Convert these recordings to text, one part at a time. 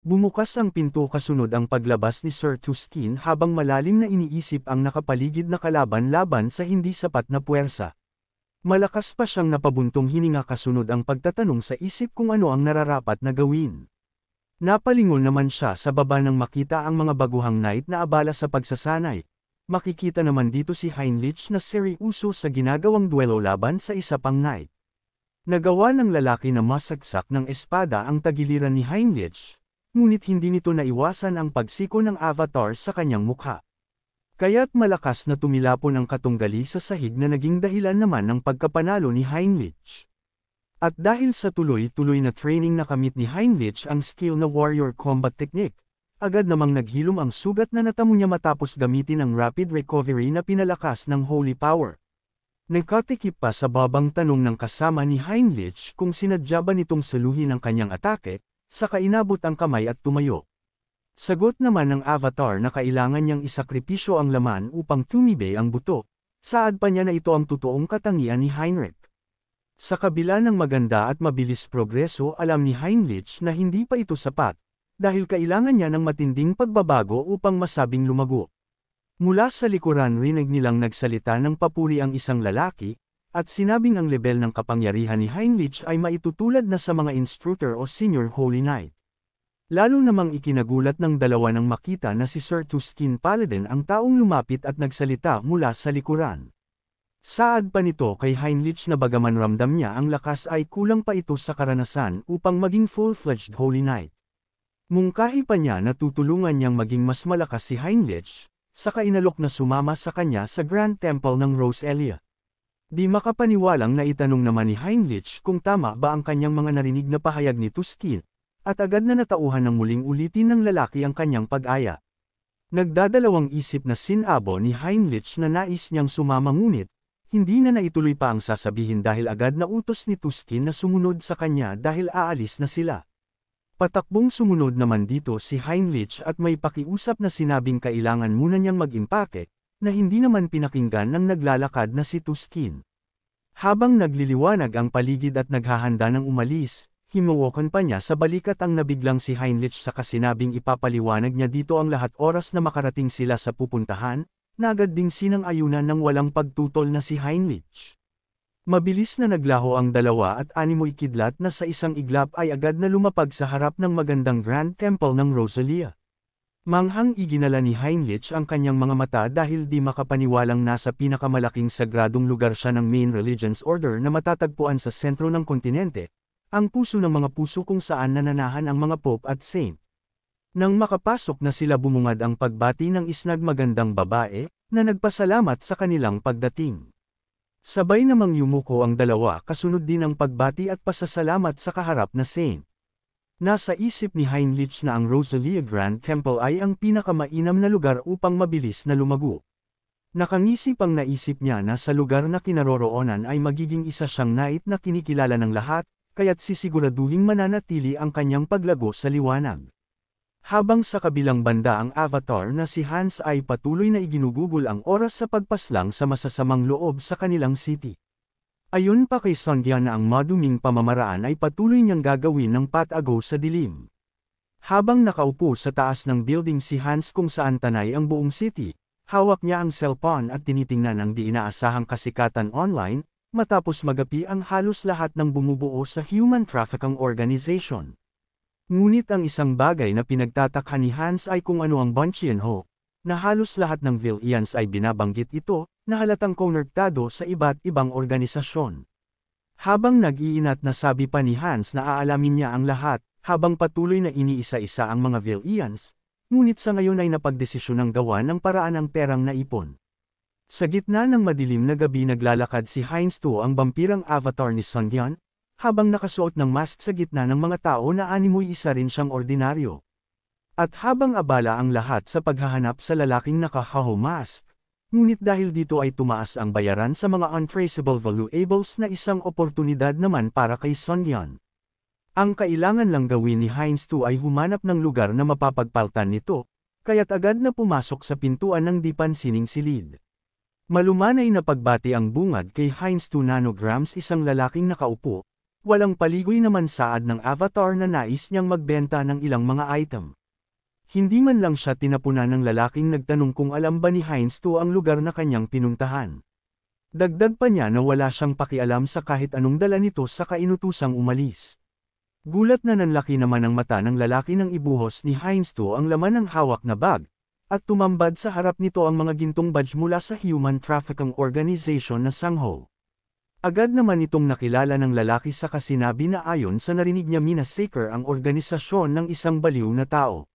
Bumukas ang pinto kasunod ang paglabas ni Sir Tuskin habang malalim na iniisip ang nakapaligid na kalaban laban sa hindi sapat na puwersa. Malakas pa siyang napabuntong hininga kasunod ang pagtatanong sa isip kung ano ang nararapat na gawin. Napalingon naman siya sa baba nang makita ang mga baguhang knight na abala sa pagsasanay. Makikita naman dito si Heinrich na seryoso sa ginagawang duelo laban sa isa pang knight. Nagawa ng lalaki na masagsak ng espada ang tagiliran ni Heinrich, ngunit hindi nito naiwasan ang pagsiko ng avatar sa kanyang mukha. Kaya't malakas na tumilapon ang katunggali sa sahig na naging dahilan naman ng pagkapanalo ni Heinrich. At dahil sa tuloy-tuloy na training na kamit ni Heinrich ang skill na warrior combat technique, agad namang naghilom ang sugat na natamo niya matapos gamitin ang rapid recovery na pinalakas ng holy power. Nagkatikip pa sa babang tanong ng kasama ni Heinrich kung sinadya ba nitong saluhin ang kanyang atake, saka inabot ang kamay at tumayo. Sagot naman ng avatar na kailangan niyang isakripisyo ang laman upang tumibe ang buto. Saad pa niya na ito ang totoong katangian ni Heinrich. Sa kabila ng maganda at mabilis progreso, alam ni Heinrich na hindi pa ito sapat, dahil kailangan niya ng matinding pagbabago upang masabing lumago. Mula sa likuran rinig nilang nagsalita ng papuri ang isang lalaki, at sinabing ang lebel ng kapangyarihan ni Heinrich ay maitutulad na sa mga instructor o senior holy knight. Lalo namang ikinagulat ng dalawa nang makita na si Sir Tuskin Paladin ang taong lumapit at nagsalita mula sa likuran. Saad pa nito kay Heinrich na bagaman ramdam niya ang lakas ay kulang pa ito sa karanasan upang maging full-fledged holy knight. Mungkahi pa niya na tutulungan niyang maging mas malakas si Heinrich, saka inalok na sumama sa kanya sa Grand Temple ng Roselia. Di makapaniwalang naitanong naman ni Heinrich kung tama ba ang kanyang mga narinig na pahayag ni Tuskin, at agad na natauhan ng muling ulitin ng lalaki ang kanyang pag-aya. Nagdadalawang isip na sinabo ni Heinrich na nais niyang sumama ngunit, hindi na naituloy pa ang sasabihin dahil agad na utos ni Tuskin na sumunod sa kanya dahil aalis na sila. Patakbong sumunod naman dito si Heinrich at may pakiusap na sinabing kailangan muna niyang mag-impake, na hindi naman pinakinggan ng naglalakad na si Tuskin. Habang nagliliwanag ang paligid at naghahanda ng umalis, himuwakan pa niya sa balikat ang nabiglang si Heinrich saka sinabing ipapaliwanag niya dito ang lahat oras na makarating sila sa pupuntahan, na agad ding sinang-ayunan ng walang pagtutol na si Heinrich. Mabilis na naglaho ang dalawa at animoy kidlat na sa isang iglap ay agad na lumapag sa harap ng magandang Grand Temple ng Roselia. Manghang iginala ni Heinrich ang kanyang mga mata dahil di makapaniwalang nasa pinakamalaking sagradong lugar siya ng main religious order na matatagpuan sa sentro ng kontinente, ang puso ng mga puso kung saan nananahan ang mga pope at saint. Nang makapasok na sila bumungad ang pagbati ng isnag magandang babae, na nagpasalamat sa kanilang pagdating. Sabay namang yumuko ang dalawa kasunod din ang pagbati at pasasalamat sa kaharap na saint. Nasa isip ni Heinrich na ang Roselia Grand Temple ay ang pinakamainam na lugar upang mabilis na lumago. Nakangisip ang naisip niya na sa lugar na kinaroroonan ay magiging isa siyang knight na kinikilala ng lahat, kaya't sisiguraduhing mananatili ang kanyang paglago sa liwanag. Habang sa kabilang banda ang avatar na si Hans ay patuloy na iginugugol ang oras sa pagpaslang sa masasamang loob sa kanilang city. Ayon pa kay Sandhya na ang maduming pamamaraan ay patuloy niyang gagawin ng patago sa dilim. Habang nakaupo sa taas ng building si Hans kung saan tanay ang buong city, hawak niya ang cellphone at tinitingnan ang di inaasahang kasikatan online, matapos magapi ang halos lahat ng bumubuo sa human trafficking organization. Ngunit ang isang bagay na pinagtatakha ni Hans ay kung ano ang Bunchienho, na halos lahat ng villains ay binabanggit ito, na halatang konektado sa iba't ibang organisasyon. Habang nag-iinat na sabi pa ni Hans na aalamin niya ang lahat, habang patuloy na iniisa-isa ang mga villains, ngunit sa ngayon ay napagdesisyon ng gawa ng paraan ang perang naipon. Sa gitna ng madilim na gabi naglalakad si Heinz to ang vampirang avatar ni Sandhyan, habang nakasuot ng mask sa gitna ng mga tao na animoy isa rin siyang ordinaryo. At habang abala ang lahat sa paghahanap sa lalaking nakahaho mask, ngunit dahil dito ay tumaas ang bayaran sa mga untraceable valuables na isang oportunidad naman para kay Sandhyan. Ang kailangan lang gawin ni Heinz to ay humanap ng lugar na mapapagpaltan nito, kaya't agad na pumasok sa pintuan ng di pansining silid. Malumanay na pagbati ang bungad kay Heinz to nanograms isang lalaking nakaupo, Walang paligoy naman saad ng Avatar na nais niyang magbenta ng ilang mga item. Hindi man lang siya tinapunan ng lalaking nagtanong kung alam ba ni Heinz to ang lugar na kanyang pinuntahan. Dagdag pa niya na wala siyang pakialam sa kahit anong dala nito sa kainutusang umalis. Gulat na nanlaki naman ang mata ng lalaki nang ibuhos ni Heinz to ang laman ng hawak na bag, at tumambad sa harap nito ang mga gintong badge mula sa Human Trafficking Organization na Sangho. Agad naman itong nakilala ng lalaki sa kasinabi na ayon sa narinig niya minassacre ang organisasyon ng isang baliw na tao.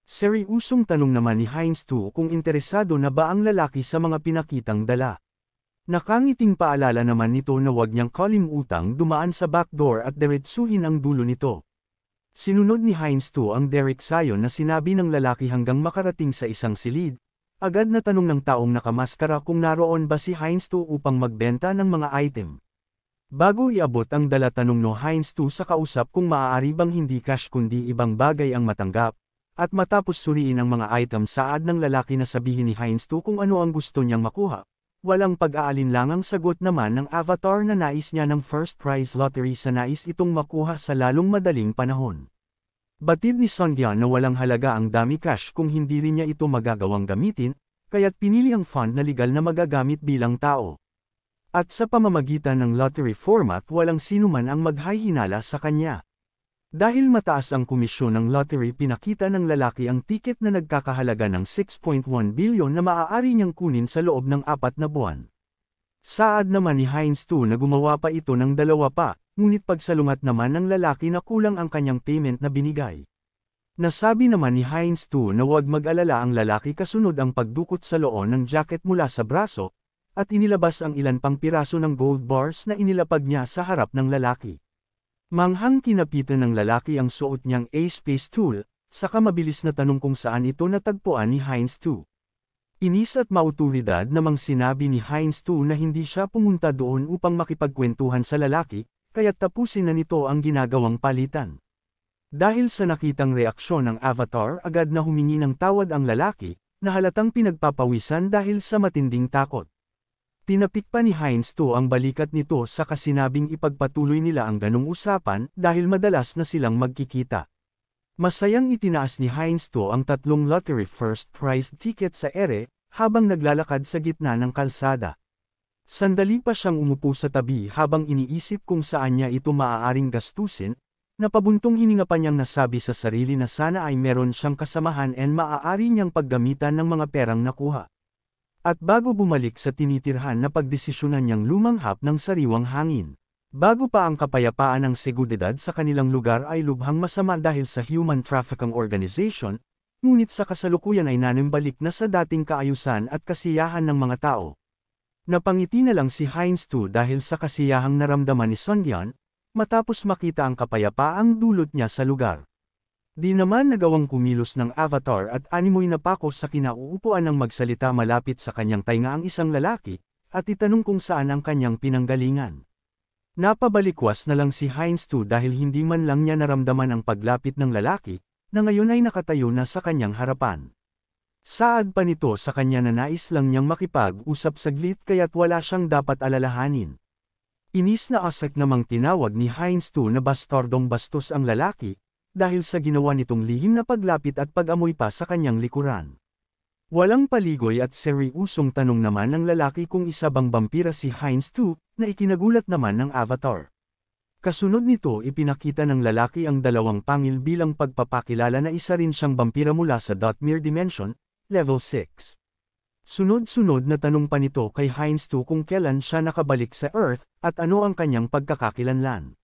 Seryusong tanong naman ni Heinz to kung interesado na ba ang lalaki sa mga pinakitang dala. Nakangiting paalala naman nito na huwag niyang kalimutang dumaan sa backdoor at diretsuhin ang dulo nito. Sinunod ni Heinz to ang Derek sayon na sinabi ng lalaki hanggang makarating sa isang silid. Agad na tanong ng taong nakamaskara kung naroon ba si Heinz to upang magbenta ng mga item. Bago iabot ang dala tanong no Heinz to sa kausap kung maaari bang hindi cash kundi ibang bagay ang matanggap, at matapos suriin ang mga item saad ng lalaki na sabihin ni Heinz to kung ano ang gusto niyang makuha. Walang pag-aalinlangang sagot naman ng Avatar na nais niya ng first prize lottery sa nais itong makuha sa lalong madaling panahon. Batid ni Sungyeon na walang halaga ang dami cash kung hindi rin niya ito magagawang gamitin, kaya't pinili ang fund na legal na magagamit bilang tao. At sa pamamagitan ng lottery format walang sinuman ang maghahinala sa kanya. Dahil mataas ang komisyon ng lottery pinakita ng lalaki ang tiket na nagkakahalaga ng 6.1 bilyon na maaari niyang kunin sa loob ng 4 na buwan. Saad naman ni Heinz to na gumawa pa ito ng 2 pa. Ngunit pagsalungat naman ng lalaki na kulang ang kanyang payment na binigay. Nasabi naman ni Heinz to na huwag mag-alala ang lalaki kasunod ang pagdukot sa loob ng jacket mula sa braso, at inilabas ang ilan pang piraso ng gold bars na inilapag niya sa harap ng lalaki. Manghang kinapitan ng lalaki ang suot niyang A-Space tool, saka mabilis na tanong kung saan ito natagpuan ni Heinz to. Inis at mauturidad namang sinabi ni Heinz to na hindi siya pumunta doon upang makipagkwentuhan sa lalaki, kaya't tapusin na nito ang ginagawang palitan. Dahil sa nakitang reaksyon ng Avatar agad na humingi ng tawad ang lalaki, na halatang pinagpapawisan dahil sa matinding takot. Tinapik pa ni Heinz to ang balikat nito sa kasinabing ipagpatuloy nila ang ganong usapan dahil madalas na silang magkikita. Masayang itinaas ni Heinz to ang 3 lottery first prize ticket sa ere, habang naglalakad sa gitna ng kalsada. Sandali pa siyang umupo sa tabi habang iniisip kung saan niya ito maaaring gastusin, napabuntong hininga pa niyang nasabi sa sarili na sana ay meron siyang kasamahan and maaari niyang paggamitan ng mga perang nakuha. At bago bumalik sa tinitirhan na pagdesisyonan niyang lumanghap ng sariwang hangin. Bago pa ang kapayapaan ng seguridad sa kanilang lugar ay lubhang masama dahil sa Human Trafficking Organization, ngunit sa kasalukuyan ay nanimbalik na sa dating kaayusan at kasiyahan ng mga tao. Napangiti na lang si Heinz to dahil sa kasiyahang naramdaman ni Sungyeon, matapos makita ang kapayapaang dulot niya sa lugar. Di naman nagawang kumilos ng Avatar at animoy napako sa kinauupuan ng magsalita malapit sa kanyang tainga ang isang lalaki, at itanong kung saan ang kanyang pinanggalingan. Napabalikwas na lang si Heinz to dahil hindi man lang niya naramdaman ang paglapit ng lalaki, na ngayon ay nakatayo na sa kanyang harapan. Saad pa nito sa kanya na nais lang niyang makipag-usap saglit kaya't wala siyang dapat alalahanin. Inis na asak namang tinawag ni Heinz to na bastardong bastos ang lalaki, dahil sa ginawa nitong lihim na paglapit at pag-amoy pa sa kanyang likuran. Walang paligoy at seryusong tanong naman ng lalaki kung isa bang vampira si Heinz to, na ikinagulat naman ng Avatar. Kasunod nito ipinakita ng lalaki ang 2 pangil bilang pagpapakilala na isa rin siyang vampira mula sa Dotmere Dimension, Level 6. Sunod-sunod na tanong pa nito kay Heinz to kung kailan siya nakabalik sa Earth, at ano ang kanyang pagkakakilanlan.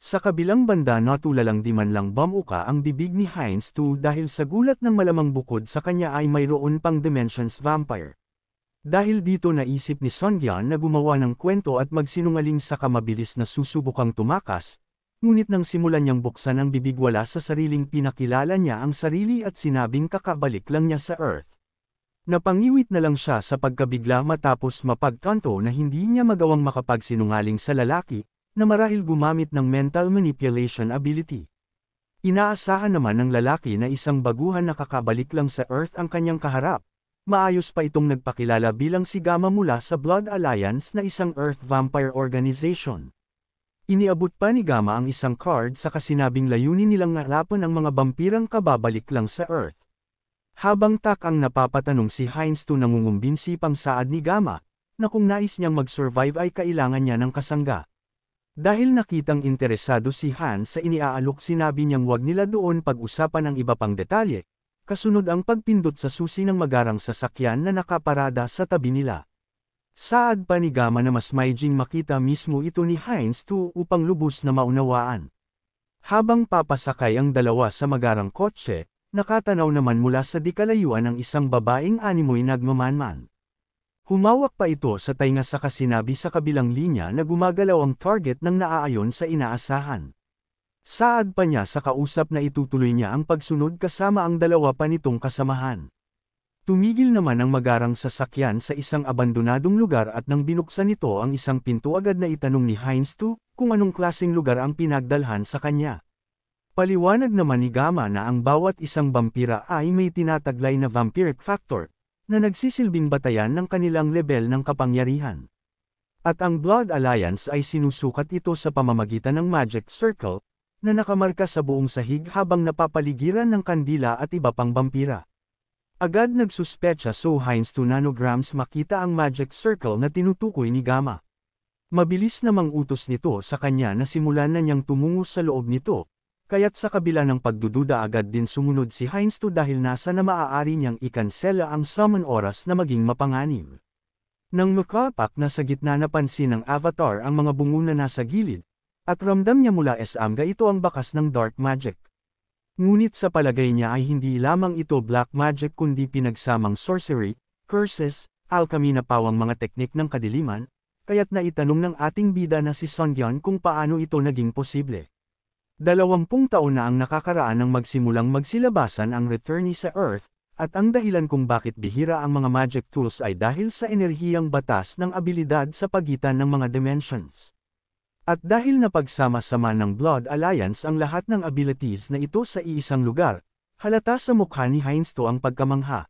Sa kabilang banda natulalang di man lang bumuka ang bibig ni Heinz to dahil sa gulat ng malamang bukod sa kanya ay mayroon pang Dimensions Vampire. Dahil dito naisip ni Sungyeon na gumawa ng kwento at magsinungaling sa kamabilis na susubukang tumakas, ngunit nang simulan niyang buksan ang bibig wala sa sariling pinakilala niya ang sarili at sinabing kakabalik lang niya sa Earth. Napangiwit na lang siya sa pagkabigla matapos mapagtanto na hindi niya magawang makapagsinungaling sa lalaki, na marahil gumamit ng mental manipulation ability. Inaasahan naman ng lalaki na isang baguhan na kakabalik lang sa Earth ang kanyang kaharap. Maayos pa itong nagpakilala bilang si Gamma mula sa Blood Alliance na isang Earth Vampire Organization. Iniabot pa ni Gamma ang isang card sa kasinabing layunin nilang ngalapan ang mga vampirang kababalik lang sa Earth. Habang ang napapatanong si Heinz to nangungumbinsi pang saad ni Gamma, na kung nais niyang mag-survive ay kailangan niya ng kasangga. Dahil nakitang interesado si Han sa iniaalok sinabi niyang wag nila doon pag-usapan ang iba pang detalye, kasunod ang pagpindot sa susi ng magarang sasakyan na nakaparada sa tabi nila. Saad pa ni Gamma na mas maiging makita mismo ito ni Heinz to upang lubos na maunawaan. Habang papasakay ang dalawa sa magarang kotse, nakatanaw naman mula sa dikalayuan ang isang babaeng animoy nagmamanman. Humawak pa ito sa tainga sa kasinabi sa kabilang linya na gumagalaw ang target ng naaayon sa inaasahan. Saad pa niya sa kausap na itutuloy niya ang pagsunod kasama ang dalawa pa nitong kasamahan. Tumigil naman ang magarang sasakyan sa isang abandonadong lugar at nang binuksan nito ang isang pinto agad na itanong ni Heinz to kung anong klaseng lugar ang pinagdalhan sa kanya. Paliwanag naman ni Gamma na ang bawat isang vampira ay may tinataglay na vampiric factor, na nagsisilbing batayan ng kanilang lebel ng kapangyarihan. At ang Blood Alliance ay sinusukat ito sa pamamagitan ng Magic Circle, na nakamarka sa buong sahig habang napapaligiran ng kandila at iba pang vampira. Agad nagsuspecha so Heinz to nanograms makita ang Magic Circle na tinutukoy ni Gamma. Mabilis namang utos nito sa kanya na simulan na niyang tumungo sa loob nito, kaya't sa kabila ng pagdududa agad din sumunod si Heinz to dahil nasa na maaari niyang ikansela ang summon oras na maging mapanganib. Nang makapak na sa gitna napansin ng avatar ang mga bungo na nasa gilid, at ramdam niya mula Amga ito ang bakas ng dark magic. Ngunit sa palagay niya ay hindi lamang ito black magic kundi pinagsamang sorcery, curses, alchemy na pawang mga teknik ng kadiliman, kaya't naitanong ng ating bida na si Songyeon kung paano ito naging posible. 20 taon na ang nakakaraan nang magsimulang magsilabasan ang returnee sa Earth, at ang dahilan kung bakit bihira ang mga magic tools ay dahil sa enerhiyang batas ng abilidad sa pagitan ng mga dimensions. At dahil napagsama-sama ng Blood Alliance ang lahat ng abilities na ito sa iisang lugar, halata sa mukha ni Heinz to ang pagkamangha.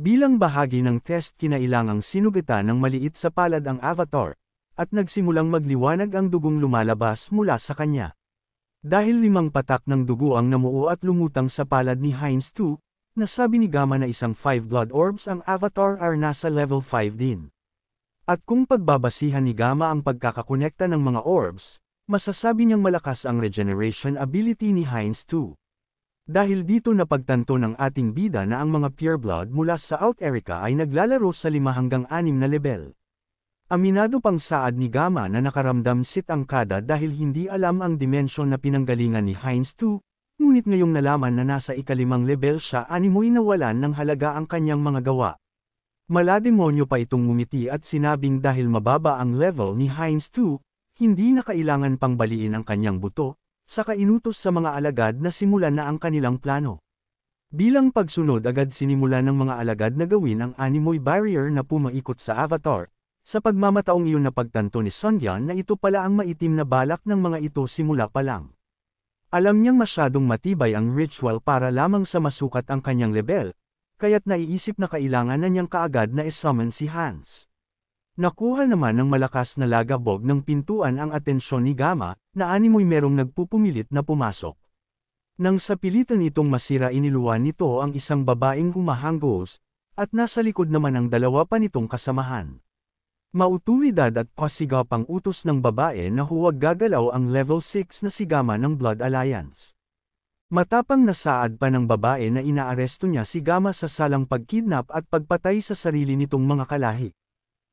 Bilang bahagi ng test kinailangang sinugatan ng maliit sa palad ang avatar, at nagsimulang magliwanag ang dugong lumalabas mula sa kanya. Dahil 5 patak ng dugo ang namuo at lumutang sa palad ni Heinz 2, nasabi ni Gamma na isang 5 blood orbs ang avatar ay nasa level 5 din. At kung pagbabasihan ni Gamma ang pagkakakonekta ng mga orbs, masasabi niyang malakas ang regeneration ability ni Heinz 2. Dahil dito napagtanto ng ating bida na ang mga pure blood mula sa Out Erica ay naglalaro sa 5 hanggang 6 na level. Aminado pang saad ni Gamma na nakaramdam sit ang kada dahil hindi alam ang dimensyon na pinanggalingan ni Heinz 2, ngunit ngayong nalaman na nasa ika-5 level siya animoy nawalan ng halaga ang kanyang mga gawa. Malademonyo pa itong ngumiti at sinabing dahil mababa ang level ni Heinz 2, hindi na kailangan pang baliin ang kanyang buto, saka inutos sa mga alagad na simulan na ang kanilang plano. Bilang pagsunod agad sinimulan ng mga alagad na gawin ang animoy barrier na pumaikot sa avatar. Sa pagmamataong iyon napagtanto ni Songyeon na ito pala ang maitim na balak ng mga ito simula pa lang. Alam niyang masyadong matibay ang ritual para lamang sa masukat ang kanyang level, kaya't naiisip na kailangan na niyang kaagad na i-summon si Hans. Nakuha naman ng malakas na lagabog ng pintuan ang atensyon ni Gamma, na animoy merong nagpupumilit na pumasok. Nang sa pilitan itong masira iniluwan nito ang isang babaeng humahanggos, at nasa likod naman ang dalawa pa nitong kasamahan. Mautuwidad at pasigapang utos ng babae na huwag gagalaw ang level 6 na si Gamma ng Blood Alliance. Matapang na saad pa ng babae na inaaresto niya si Gamma sa salang pagkidnap at pagpatay sa sarili nitong mga kalahi.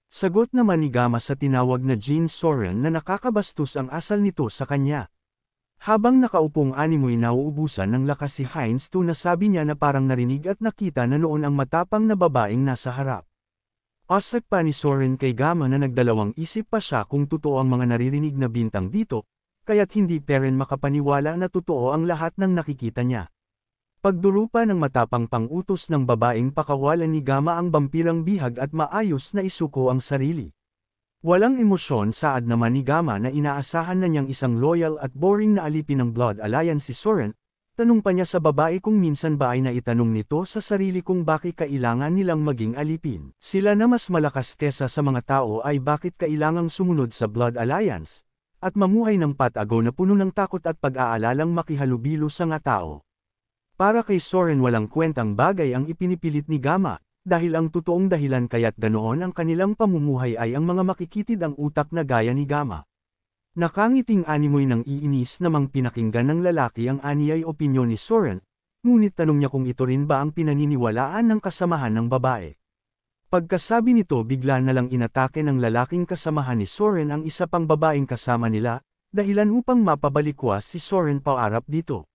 Sagot naman ni Gamma sa tinawag na Jin Soren na nakakabastos ang asal nito sa kanya. Habang nakaupong animoy nauubusan ng lakas si Heinz 2 na sabi niya na parang narinig at nakita na noon ang matapang na babaeng nasa harap. Asak pa ni Soren kay Gamma na nagdalawang isip pa siya kung totoo ang mga naririnig na bintang dito, kaya't hindi pa rin makapaniwala na totoo ang lahat ng nakikita niya. Pagdurupa ng matapang pang-utos ng babaeng pakawalan ni Gamma ang vampirang bihag at maayos na isuko ang sarili. Walang emosyon saad naman ni Gamma na inaasahan na niyang isang loyal at boring na alipin ng Blood Alliance si Soren. Tanong pa niya sa babae kung minsan ba ay naitanong nito sa sarili kung bakit kailangan nilang maging alipin. Sila na mas malakas kesa sa mga tao ay bakit kailangang sumunod sa Blood Alliance. at mamuhay ng patago na puno ng takot at pag-aalalang makihalubilo sa nga tao. Para kay Soren walang kwentang bagay ang ipinipilit ni Gamma, dahil ang totoong dahilan kaya't ganoon ang kanilang pamumuhay ay ang mga makikitid ang utak na gaya ni Gamma. Nakangiting animoy ng iinis namang pinakinggan ng lalaki ang aniyay opinyon ni Soren, ngunit tanong niya kung ito rin ba ang pinaniniwalaan ng kasamahan ng babae. Pagkasabi nito bigla na lang inatake ng lalaking kasamahan ni Soren ang isa pang babaeng kasama nila, dahilan upang mapabalikwas si Soren paarap dito.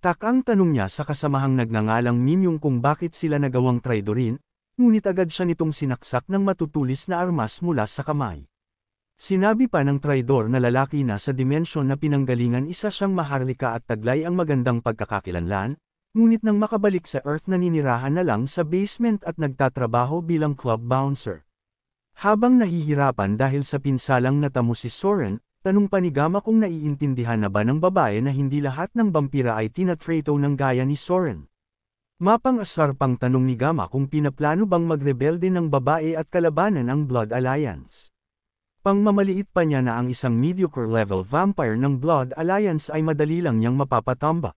Takang tanong niya sa kasamahang nagngangalang Minyong kung bakit sila nagawang traidorin, ngunit agad siya nitong sinaksak ng matutulis na armas mula sa kamay. Sinabi pa ng traidor na lalaki na sa dimensyon na pinanggalingan isa siyang maharlika at taglay ang magandang pagkakakilanlan, ngunit nang makabalik sa Earth naninirahan na lang sa basement at nagtatrabaho bilang club bouncer. Habang nahihirapan dahil sa pinsalang natamo si Soren, tanong pa ni Gamma kung naiintindihan na ba ng babae na hindi lahat ng vampira ay tinatrato ng gaya ni Soren. Mapang-asar pang tanong ni Gamma kung pinaplano bang magrebelde ng babae at kalabanan ang Blood Alliance. Pangmamaliit pa niya na ang isang mediocre level vampire ng Blood Alliance ay madali lang niyang mapapatamba.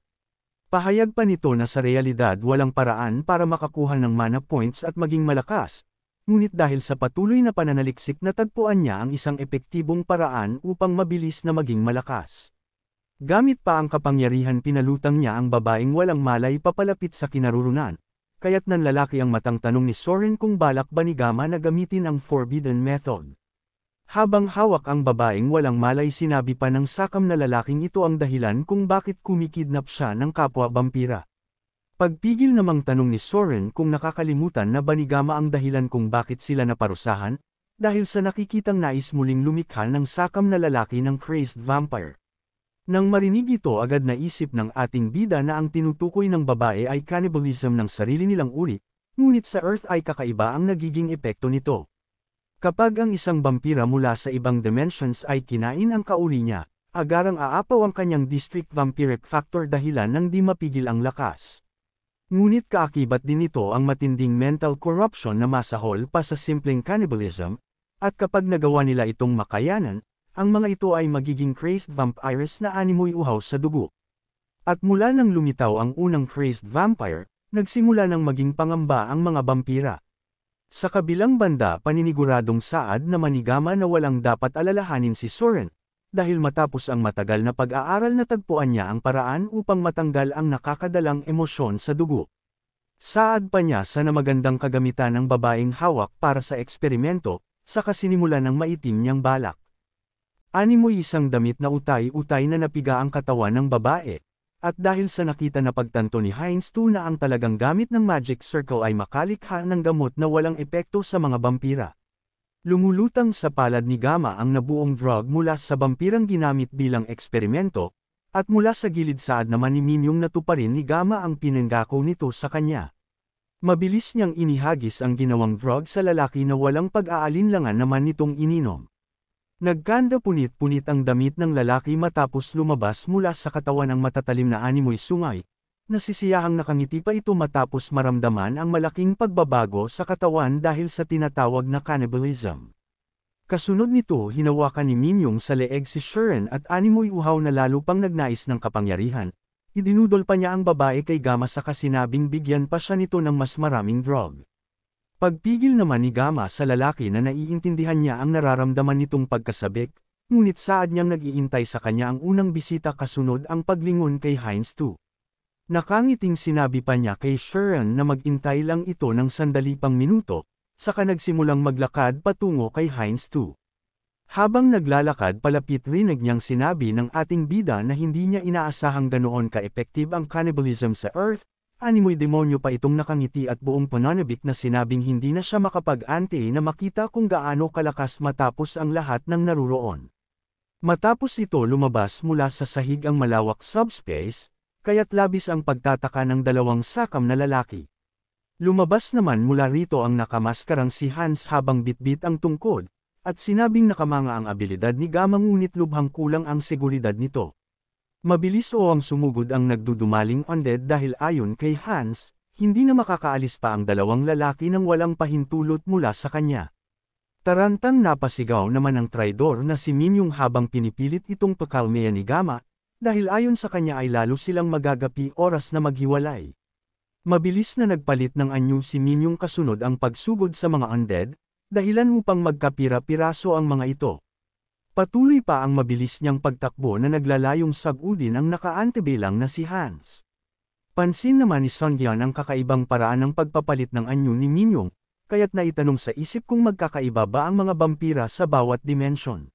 Pahayag pa nito na sa realidad walang paraan para makakuha ng mana points at maging malakas, ngunit dahil sa patuloy na pananaliksik natagpuan niya ang isang epektibong paraan upang mabilis na maging malakas. Gamit pa ang kapangyarihan pinalutang niya ang babaeng walang malay papalapit sa kinarurunan, kaya't nanlalaki ang matang tanong ni Soren kung balak ba ni Gamma na gamitin ang Forbidden Method. Habang hawak ang babaeng walang malay sinabi pa ng sakam na lalaking ito ang dahilan kung bakit kumikidnap siya ng kapwa vampira. Pagpigil namang tanong ni Soren kung nakakalimutan na ba ni Gamma ang dahilan kung bakit sila naparusahan, dahil sa nakikitang nais muling lumikha ng sakam na lalaki ng crazed vampire. Nang marinig ito agad naisip ng ating bida na ang tinutukoy ng babae ay cannibalism ng sarili nilang uri, ngunit sa Earth ay kakaiba ang nagiging epekto nito. Kapag ang isang vampira mula sa ibang dimensions ay kinain ang kauri niya, agarang aapaw ang kanyang district vampiric factor dahilan ng di mapigil ang lakas. Ngunit kaakibat din nito ang matinding mental corruption na masahol pa sa simpleng cannibalism, at kapag nagawa nila itong makayanan, ang mga ito ay magiging crazed vampires na animoy uhaw sa dugo. At mula nang lumitaw ang unang crazed vampire, nagsimula ng maging pangamba ang mga vampira. Sa kabilang banda paniniguradong saad na manigama na walang dapat alalahanin si Soren, dahil matapos ang matagal na pag-aaral natagpuan niya ang paraan upang matanggal ang nakakadalang emosyon sa dugo. Saad pa niya sa namagandang kagamitan ng babaeng hawak para sa eksperimento, saka sinimula ng maitim niyang balak. Animoy isang damit na utay-utay na napiga ang katawan ng babae. At dahil sa nakita na pagtanto ni Heinz 2 na ang talagang gamit ng Magic Circle ay makalikha ng gamot na walang epekto sa mga vampira. Lumulutang sa palad ni Gamma ang nabuong drug mula sa vampirang ginamit bilang eksperimento, at mula sa gilid saad naman ni Minyong natuparin ni Gamma ang pinanggako nito sa kanya. Mabilis niyang inihagis ang ginawang drug sa lalaki na walang pag-aalinlangan naman nitong ininom. Nagkanda punit-punit ang damit ng lalaki matapos lumabas mula sa katawan ng matatalim na animoy sungay. Nasisiyahang nakangiti pa ito matapos maramdaman ang malaking pagbabago sa katawan dahil sa tinatawag na cannibalism. Kasunod nito hinawakan ni Minyong sa leeg si Soren at animoy uhaw na lalo pang nagnais ng kapangyarihan. Idinudol pa niya ang babae kay Gamma saka sinabing bigyan pa siya nito ng mas maraming drug. Pagpigil naman ni Gamma sa lalaki na naiintindihan niya ang nararamdaman nitong pagkasabik, ngunit saad niyang nag-iintay sa kanya ang unang bisita kasunod ang paglingon kay Heinz 2. Nakangiting sinabi pa niya kay Soren na mag-intay lang ito ng sandali pang minuto, saka nagsimulang maglakad patungo kay Heinz 2. Habang naglalakad palapit rinig niyang sinabi ng ating bida na hindi niya inaasahang ganoon ka-effective ang cannibalism sa Earth, animoy demonyo pa itong nakangiti at buong pananabik na sinabing hindi na siya makapag-ante na makita kung gaano kalakas matapos ang lahat ng naruroon. Matapos ito lumabas mula sa sahig ang malawak subspace, kaya't labis ang pagtataka ng dalawang sakam na lalaki. Lumabas naman mula rito ang nakamaskarang si Hans habang bitbit ang tungkod, at sinabing nakamanga ang abilidad ni Gamma ngunit lubhang kulang ang seguridad nito. Mabilis ang sumugod ang nagdudumaling undead dahil ayon kay Hans, hindi na makakaalis pa ang dalawang lalaki nang walang pahintulot mula sa kanya. Tarantang napasigaw naman ng traidor na si Minyong habang pinipilit itong pakalmeya ni Gama, dahil ayon sa kanya ay lalo silang magagapi oras na maghiwalay. Mabilis na nagpalit ng anyo si Minyong kasunod ang pagsugod sa mga undead, dahilan upang magkapira-piraso ang mga ito. Patuloy pa ang mabilis niyang pagtakbo na naglalayong sagudin ang nakaantebelang na si Hans. Pansin naman ni Songyan ang kakaibang paraan ng pagpapalit ng anyo ni Minyong, kaya't naitanong sa isip kung magkakaiba ba ang mga vampira sa bawat dimensyon.